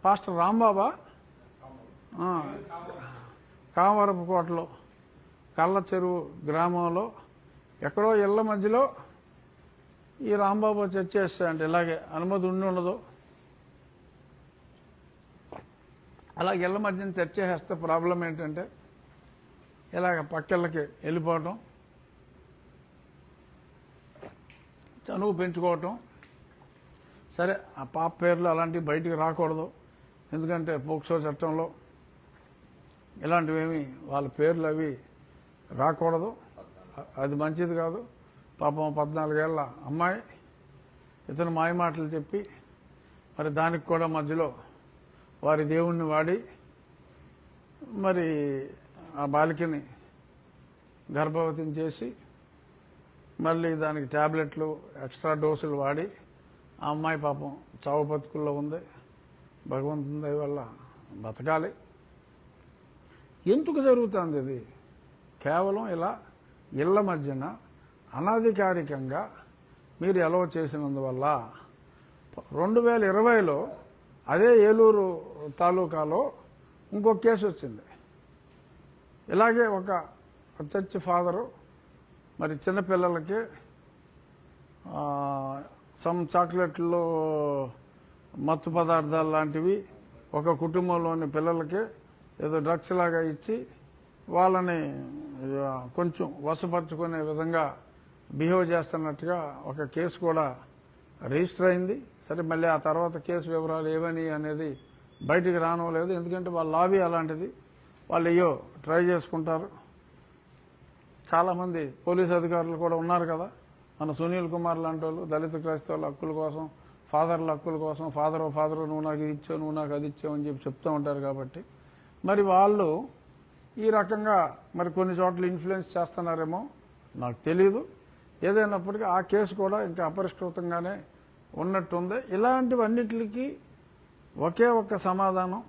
Pastor Rambaba కామవరపుకోటలో కళ్ళ చెరువు గ్రామంలో ఎక్కడో ఇళ్ల మధ్యలో ఈ రాంబాబు చర్చ చేస్తాయంటే ఇలాగే అనుమతి ఉండి ఉండదు. అలాగే ఇళ్ల మధ్యన చర్చ చేస్తే ప్రాబ్లం ఏంటంటే ఇలాగ పక్కిళ్ళకి వెళ్ళిపోవటం, చనువు పెంచుకోవటం. సరే ఆ పాప పేర్లు అలాంటివి బయటికి రాకూడదు, ఎందుకంటే పోక్సో చట్టంలో ఇలాంటివేమి వాళ్ళ పేర్లు అవి రాకూడదు, అది మంచిది కాదు. పాపం 14 ఏళ్ల అమ్మాయి, ఇతను మాయమాటలు చెప్పి మరి దానికి కూడా మధ్యలో వారి దేవుణ్ణి వాడి మరి ఆ బాలికని గర్భవతిని చేసి మళ్ళీ దానికి ట్యాబ్లెట్లు ఎక్స్ట్రా డోసులు వాడి ఆ అమ్మాయి పాపం చావు బతుకుల్లో ఉంది. భగవంతుని దయ వల్ల బతకాలి. ఎందుకు జరుగుతుంది ఇది? కేవలం ఇలా ఇళ్ల మధ్యన అనధికారికంగా మీరు ఎలవ చేసినందువల్ల. 2020లో అదే ఏలూరు తాలూకాలో ఇంకొక కేసు వచ్చింది. ఇలాగే ఒక చర్చి ఫాదరు మరి చిన్నపిల్లలకి సమ్ చాక్లెట్లు మత్తు పదార్థాలు లాంటివి ఒక కుటుంబంలోని పిల్లలకి ఏదో డ్రగ్స్ లాగా ఇచ్చి వాళ్ళని కొంచెం వశపరుచుకునే విధంగా బిహేవ్ చేస్తున్నట్టుగా ఒక కేసు కూడా రిజిస్టర్ అయింది. సరే మళ్ళీ ఆ తర్వాత కేసు వివరాలు ఏమని అనేది బయటికి రానవలేదు, ఎందుకంటే వాళ్ళ లాబీ అలాంటిది. వాళ్ళు అయ్యో ట్రై చేసుకుంటారు. చాలామంది పోలీసు అధికారులు కూడా ఉన్నారు కదా, మన సునీల్ కుమార్ లాంటి వాళ్ళు దళిత క్రైస్తవుల హక్కుల కోసం, ఫాదర్ల హక్కుల కోసం, ఫాదరు నువ్వు నాకు ఇది ఇచ్చావు, నువ్వు నాకు అది ఇచ్చావు అని చెప్పి చెప్తూ ఉంటారు. కాబట్టి మరి వాళ్ళు ఈ రకంగా మరి కొన్ని చోట్ల ఇన్ఫ్లుయెన్స్ చేస్తున్నారేమో నాకు తెలీదు. ఏదైనప్పటికీ ఆ కేసు కూడా ఇంకా అపరిష్కృతంగానే ఉన్నట్టుంది. ఇలాంటివన్నిటికీ ఒకే ఒక్క సమాధానం,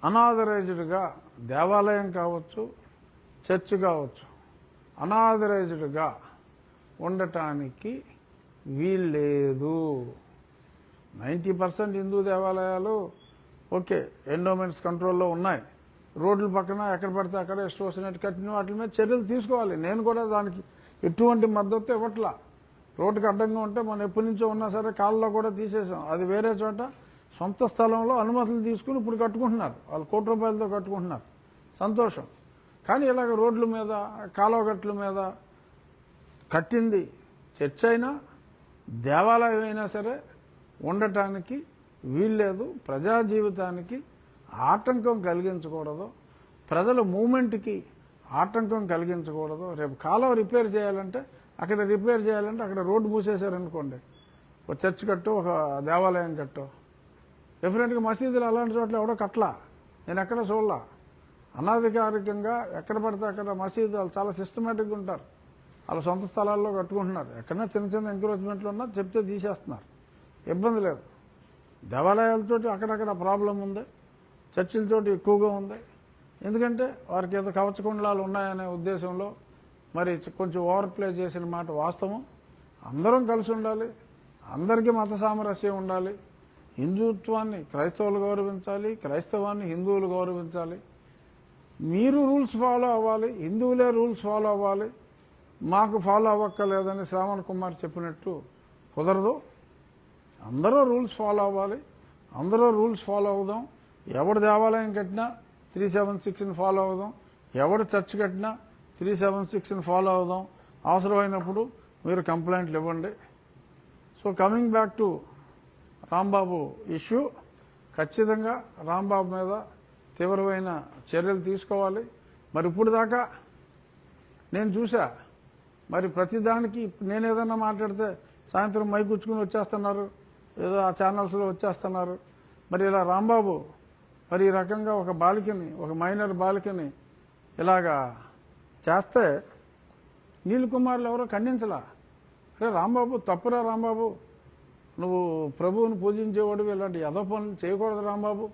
అనాథరైజ్డ్గా దేవాలయం కావచ్చు, చర్చ్ కావచ్చు, అనాథరైజ్డ్గా ఉండటానికి వీల్లేదు. 90% హిందూ దేవాలయాలు ఓకే ఎండోమెంట్స్ కంట్రోల్లో ఉన్నాయి. రోడ్ల పక్కన ఎక్కడ పడితే అక్కడ ఇష్టం వచ్చినట్టు కట్టిన వాటి మీద చర్యలు తీసుకోవాలి. నేను కూడా దానికి ఎటువంటి మద్దతు ఇవ్వట్లా. రోడ్డుకి అడ్డంగా ఉంటే మనం ఎప్పటి నుంచో ఉన్నా సరే కాళ్ళలో కూడా తీసేసాం. అది వేరే చోట సొంత స్థలంలో అనుమతులు తీసుకుని ఇప్పుడు కట్టుకుంటున్నారు, వాళ్ళు ₹1,00,00,000తో కట్టుకుంటున్నారు, సంతోషం. కానీ ఇలాగ రోడ్ల మీద కాలువగట్ల మీద కట్టింది చర్చ్ అయినా దేవాలయం అయినా సరే ఉండటానికి వీల్లేదు. ప్రజా జీవితానికి ఆటంకం కలిగించకూడదు, ప్రజల మూమెంట్కి ఆటంకం కలిగించకూడదు. రేపు కాలువ రిపేర్ చేయాలంటే అక్కడ రోడ్డు మూసేశారనుకోండి, ఒక చర్చ్ కట్టు, ఒక దేవాలయం కట్టు. డెఫినెట్గా మసీదులు అలాంటి చోట్ల ఎవడో కట్టలా, నేను ఎక్కడ చూడలా. అనాధికారికంగా ఎక్కడ పడితే అక్కడ మసీదు వాళ్ళు చాలా సిస్టమేటిక్గా ఉంటారు, వాళ్ళ సొంత స్థలాల్లో కట్టుకుంటున్నారు. ఎక్కడైనా చిన్న చిన్న ఎంకరేజ్మెంట్లు ఉన్నా చెప్తే తీసేస్తున్నారు, ఇబ్బంది లేదు. దేవాలయాలతోటి అక్కడక్కడ ప్రాబ్లం ఉంది, చర్చిలతోటి ఎక్కువగా ఉంది. ఎందుకంటే వారికి ఏదో కవచకుండలాలు ఉన్నాయనే ఉద్దేశంలో మరి కొంచెం ఓవర్ ప్లే చేసిన మాట వాస్తవం. అందరం కలిసి ఉండాలి, అందరికీ మత సామరస్యం ఉండాలి. హిందుత్వాన్ని క్రైస్తవులు గౌరవించాలి, క్రైస్తవాన్ని హిందువులు గౌరవించాలి. మీరు రూల్స్ ఫాలో అవ్వాలి, హిందువులే రూల్స్ ఫాలో అవ్వాలి, మాకు ఫాలో అవ్వక్కర్లేదని శ్రావణ్ కుమార్ చెప్పినట్టు కుదరదు. అందరూ రూల్స్ ఫాలో అవ్వాలి, అందరూ రూల్స్ ఫాలో అవుదాం. ఎవడు దేవాలయం కట్టినా 376ని ఫాలో అవుదాం, ఎవడు చర్చ్ కట్టినా 376ని ఫాలో అవుదాం. అవసరమైనప్పుడు మీరు కంప్లైంట్లు ఇవ్వండి. So coming back to Rambabu issue, ఖచ్చితంగా రాంబాబు మీద తీవ్రమైన చర్యలు తీసుకోవాలి. మరి ఇప్పుడు దాకా నేను చూసా, మరి ప్రతిదానికి నేను ఏదన్నా మాట్లాడితే సాయంత్రం మైకుచ్చుకుని వచ్చేస్తున్నారు, ఏదో ఆ ఛానల్స్లో వచ్చేస్తున్నారు. మరి ఇలా రాంబాబు మరి ఈ రకంగా ఒక బాలికని, ఒక మైనర్ బాలికని ఇలాగా చేస్తే నీల్ కుమార్లు ఎవరో ఖండించలా. అరే రాంబాబు తప్పురా రాంబాబు, నువ్వు ప్రభువుని పూజించేవాడు, ఇలాంటి యదో పనులు చేయకూడదు రాంబాబు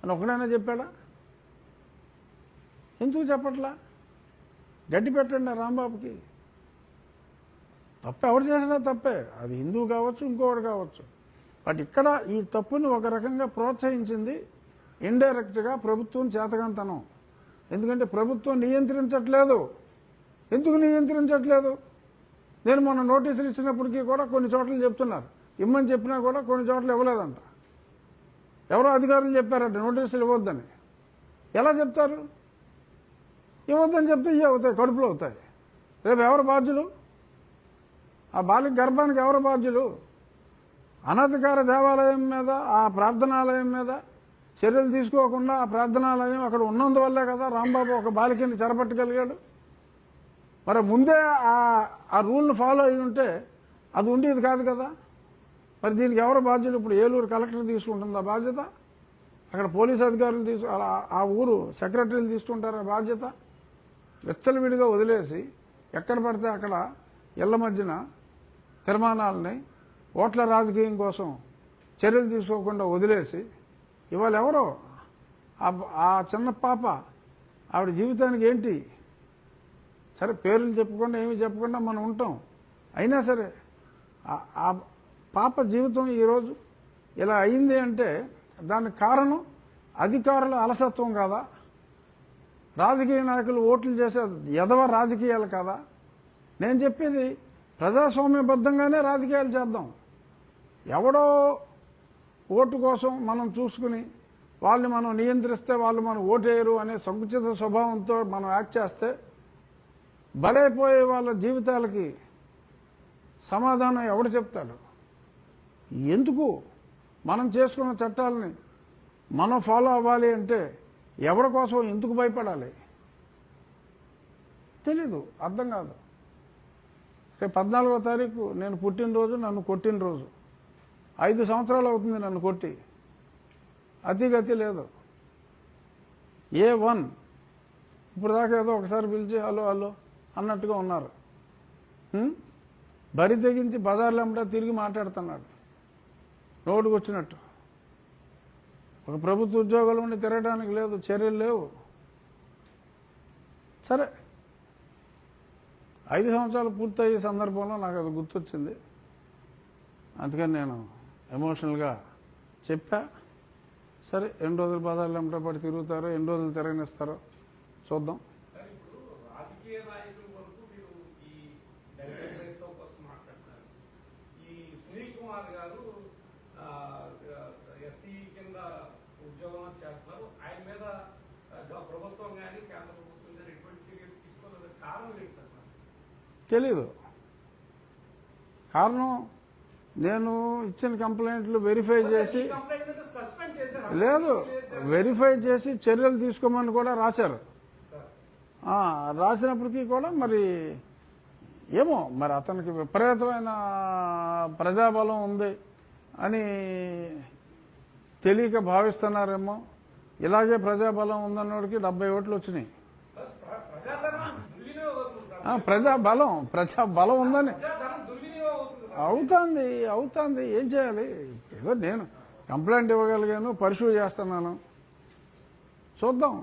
అని ఒకడైనా చెప్పాడా? ఎందుకు చెప్పట్లా? గడ్డి పెట్టండి రాంబాబుకి. తప్ప ఎవరు చేసినా తప్పే, అది హిందువు కావచ్చు, ఇంకోటి కావచ్చు. బట్ ఇక్కడ ఈ తప్పుని ఒక రకంగా ప్రోత్సహించింది ఇండైరెక్ట్గా ప్రభుత్వం చేతకంతనం. ఎందుకంటే ప్రభుత్వం నియంత్రించట్లేదు. ఎందుకు నియంత్రించట్లేదు? నేను మొన్న నోటీసులు ఇచ్చినప్పటికీ కూడా కొన్ని చోట్ల చెప్తున్నారు, ఇమ్మని చెప్పినా కూడా కొన్ని చోట్ల ఇవ్వలేదంట. ఎవరో అధికారులు చెప్పారంట నోటీసులు ఇవ్వద్దని. ఎలా చెప్తారు? ఇవ్వద్దని చెప్తే ఇవి అవుతాయి, కడుపులో అవుతాయి. రేపు ఎవరు బాధ్యులు? ఆ బాలిక గర్భానికి ఎవరు బాధ్యులు? అనధికార దేవాలయం మీద, ఆ ప్రార్థనాలయం మీద చర్యలు తీసుకోకుండా ఆ ప్రార్థనాలయం అక్కడ ఉన్నందువల్లే కదా రాంబాబు ఒక బాలికని చెరపట్టగలిగాడు. మరి ముందే ఆ రూల్ను ఫాలో అయి ఉంటే అది ఉండేది కాదు కదా. మరి దీనికి ఎవరు బాధ్యులు? ఇప్పుడు ఏలూరు కలెక్టర్ తీసుకుంటుందా బాధ్యత? అక్కడ పోలీస్ అధికారులు ఆ ఊరు సెక్రటరీలు తీసుకుంటారా బాధ్యత? విచ్చలవిడిగా వదిలేసి ఎక్కడ పడితే అక్కడ ఇళ్ల మధ్యన తీర్మానాలని ఓట్ల రాజకీయం కోసం చర్యలు తీసుకోకుండా వదిలేసి ఇవాళ ఎవరో ఆ చిన్న పాప ఆవిడ జీవితానికి ఏంటి? సరే పేర్లు చెప్పకుండా ఏమి చెప్పకుండా మనం ఉంటాం. అయినా సరే ఆ పాప జీవితం ఈరోజు ఇలా అయింది అంటే దానికి కారణం అధికారుల అలసత్వం కాదా? రాజకీయ నాయకులు ఓట్లు చేసే ఎదవ రాజకీయాలు కాదా? నేను చెప్పేది ప్రజాస్వామ్యబద్ధంగానే రాజకీయాలు చేద్దాం. ఎవడో ఓటు కోసం మనం చూసుకుని వాళ్ళని మనం నియంత్రిస్తే వాళ్ళు మనం ఓటేయరు అనే సంకుచిత స్వభావంతో మనం యాక్ట్ చేస్తే బలైపోయే వాళ్ళ జీవితాలకి సమాధానం ఎవడు చెప్తాడు? ఎందుకు మనం చేసుకున్న చట్టాలని మనం ఫాలో అవ్వాలి అంటే ఎవరి కోసం ఎందుకు భయపడాలి? తెలీదు, అర్థం కాదు. రేపు 14వ తారీఖు నేను పుట్టినరోజు, నన్ను కొట్టినరోజు. 5 సంవత్సరాలు అవుతుంది నన్ను కొట్టి. అతిగతి లేదు. A1 ఇప్పుడు దాకా ఏదో ఒకసారి పిలిచి హలో హలో అన్నట్టుగా ఉన్నారు. బరి తెగించి బజార్లో అమ్మటా తిరిగి మాట్లాడుతున్నాడు నోటుకు వచ్చినట్టు. ఒక ప్రభుత్వ ఉద్యోగాలు ఉండి తిరగడానికి లేదు, చర్యలు లేవు. సరే 5 సంవత్సరాలు పూర్తయ్యే సందర్భంలో నాకు అది గుర్తొచ్చింది. అందుకని నేను ఎమోషనల్గా చెప్పా. సరే ఎన్ని రోజులు బజార్లు అమ్మటా పడి తిరుగుతారో, ఎన్ని రోజులు తిరగనిస్తారో చూద్దాం. ఉద్యోగం చేస్తున్నారు. ఆయన మీద ప్రభుత్వం కానీ కేంద్ర ప్రభుత్వం కానీ ఎటువంటి చర్యలు తీసుకోవాలని కారణం లేదు సార్. తెలీదు కారణం. నేను ఇచ్చిన కంప్లైంట్లు వెరిఫై చేసి లేదు, వెరిఫై చేసి చర్యలు తీసుకోమని కూడా రాశారు. రాసినప్పటికీ కూడా మరి ఏమో మరి అతనికి విపరీతమైన ప్రజాబలం ఉంది అని తెలియక భావిస్తున్నారేమో. ఇలాగే ప్రజాబలం ఉందన్నోడికి 70 ఓట్లు వచ్చినాయి. ప్రజాబలం ఉందని అవుతుంది. ఏం చేయాలి? ఏదో నేను కంప్లైంట్ ఇవ్వగలిగాను, పరిశీలి చేస్తున్నాను, చూద్దాం.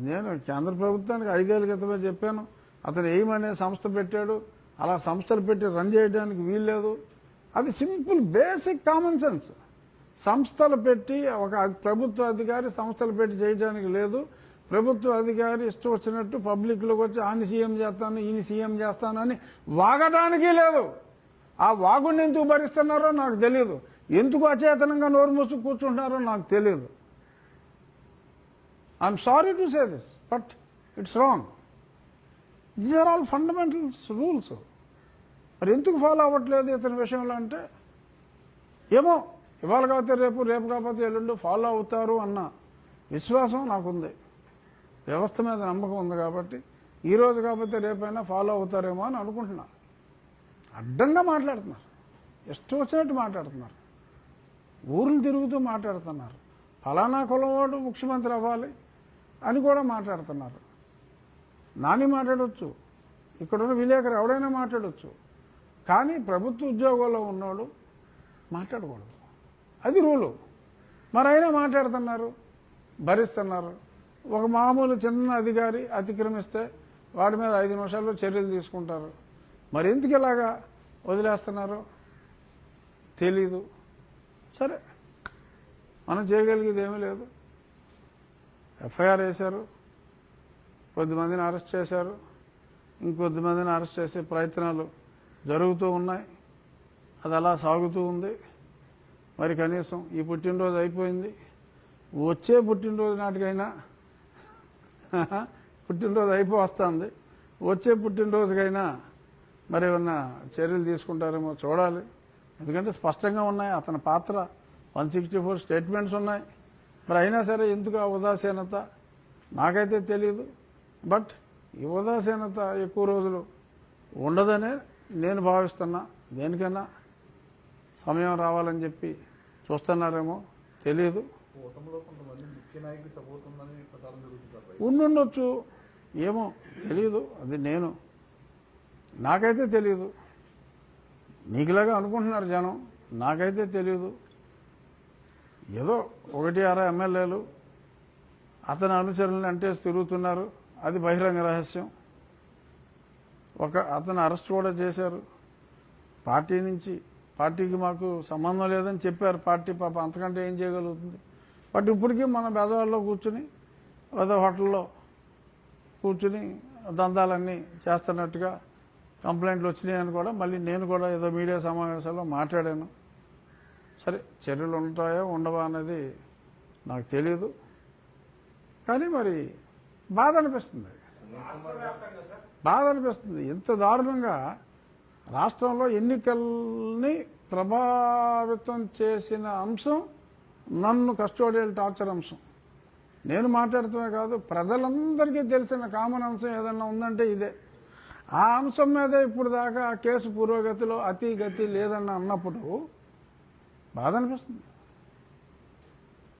నేను కేంద్ర ప్రభుత్వానికి 5 ఏళ్ల క్రితమే చెప్పాను, అతను ఏమనే సంస్థ పెట్టాడు, అలా సంస్థలు పెట్టి రన్ చేయడానికి వీల్లేదు. అది సింపుల్ బేసిక్ కామన్ సెన్స్. సంస్థలు పెట్టి ఒక ప్రభుత్వ అధికారి సంస్థలు పెట్టి చేయడానికి లేదు. ప్రభుత్వ అధికారి ఇష్టం వచ్చినట్టు పబ్లిక్లోకి వచ్చి ఆయన సీఎం చేస్తాను, ఈయన సీఎం చేస్తాను అని వాగడానికి లేదు. ఆ వాగుని ఎందుకు భరిస్తున్నారో నాకు తెలియదు. ఎందుకు అచేతనంగా నోరు మూసుకు కూర్చుంటున్నారో నాకు తెలియదు. I'm sorry to say this, but it's wrong. These are all fundamentals rules. మరి ఎందుకు ఫాలో అవ్వట్లేదు ఇతని విషయంలో అంటే ఏమో, ఇవాళ కాకపోతే రేపు, రేపు కాకపోతే ఎల్లుండి ఫాలో అవుతారు అన్న విశ్వాసం నాకుంది. వ్యవస్థ మీద నమ్మకం ఉంది కాబట్టి ఈరోజు కాకపోతే రేపైనా ఫాలో అవుతారేమో అని అనుకుంటున్నా. అడ్డంగా మాట్లాడుతున్నారు, ఇష్టం వచ్చినట్టు మాట్లాడుతున్నారు, ఊర్లు తిరుగుతూ మాట్లాడుతున్నారు. ఫలానా కులం వాడు ముఖ్యమంత్రి అవ్వాలి అని కూడా మాట్లాడుతున్నారు. నాని మాట్లాడవచ్చు, ఇక్కడున్న విలేకరు ఎవడైనా మాట్లాడవచ్చు, కానీ ప్రభుత్వ ఉద్యోగంలో ఉన్నవాడు మాట్లాడకూడదు. అది రూలు. మరి అయినా మాట్లాడుతున్నారు, భరిస్తున్నారు. ఒక మామూలు చిన్న అధికారి అతిక్రమిస్తే వాడి మీద 5 నిమిషాల్లో చర్యలు తీసుకుంటారు. మరి ఎందుకు ఇలాగా వదిలేస్తున్నారో తెలీదు. సరే, మనం చేయగలిగేది ఏమీ లేదు. ఎఫ్ఐఆర్ వేశారు, కొద్దిమందిని అరెస్ట్ చేశారు, ఇంకొద్దిమందిని అరెస్ట్ చేసే ప్రయత్నాలు జరుగుతూ ఉన్నాయి. అది అలా సాగుతూ ఉంది. మరి కనీసం ఈ పుట్టినరోజు అయిపోయింది, వచ్చే పుట్టినరోజు నాటికైనా పుట్టినరోజు అయిపోతుంది, వచ్చే పుట్టినరోజుకైనా మరి ఏమన్నా చర్యలు తీసుకుంటారేమో చూడాలి. ఎందుకంటే స్పష్టంగా ఉన్నాయి అతని పాత్ర, 164 స్టేట్మెంట్స్ ఉన్నాయి. మరి అయినా సరే ఎందుకు ఆ ఉదాసీనత నాకైతే తెలియదు. బట్ ఈ ఉదాసీనత ఎక్కువ రోజులు ఉండదనే నేను భావిస్తున్నా. దేనికైనా సమయం రావాలని చెప్పి చూస్తున్నారేమో తెలియదు. కూటమిలో కొంతమంది ముఖ్య నాయకుడి సపోర్ట్ ఉందని ప్రచారం జరుగుతుంది. ఉండుండొచ్చు, ఏమో తెలియదు. అది నాకైతే తెలియదు. నీకులాగా అనుకుంటున్నారు జనం, నాకైతే తెలియదు. ఏదో 1-6 ఎమ్మెల్యేలు అతని అనుచరులను అంటేసి తిరుగుతున్నారు, అది బహిరంగ రహస్యం. అతను అరెస్ట్ కూడా చేశారు. పార్టీకి మాకు సంబంధం లేదని చెప్పారు. పార్టీ పాప అంతకంటే ఏం చేయగలుగుతుంది. బట్ ఇప్పటికీ మన బెదవాడలో కూర్చుని ఏదో హోటల్లో కూర్చుని దందాలన్నీ చేస్తున్నట్టుగా కంప్లైంట్లు వచ్చినాయని కూడా మళ్ళీ నేను కూడా ఏదో మీడియా సమావేశాల్లో మాట్లాడాను. సరే, చర్యలు ఉంటాయో ఉండవా అనేది నాకు తెలియదు. కానీ మరి బాధ అనిపిస్తుంది. ఇంత దారుణంగా రాష్ట్రంలో ఎన్నికల్ని ప్రభావితం చేసిన అంశం నన్ను కస్టోడియల్ టార్చర్ అంశం. నేను మాట్లాడుతూనే కాదు, ప్రజలందరికీ తెలిసిన కామన్ అంశం ఏదన్నా ఉందంటే ఇదే. ఆ అంశం మీదే ఇప్పుడు దాకా ఆ కేసు పురోగతిలో అతి గతి లేదన్న అన్నప్పుడు బాధ అనిపిస్తుంది.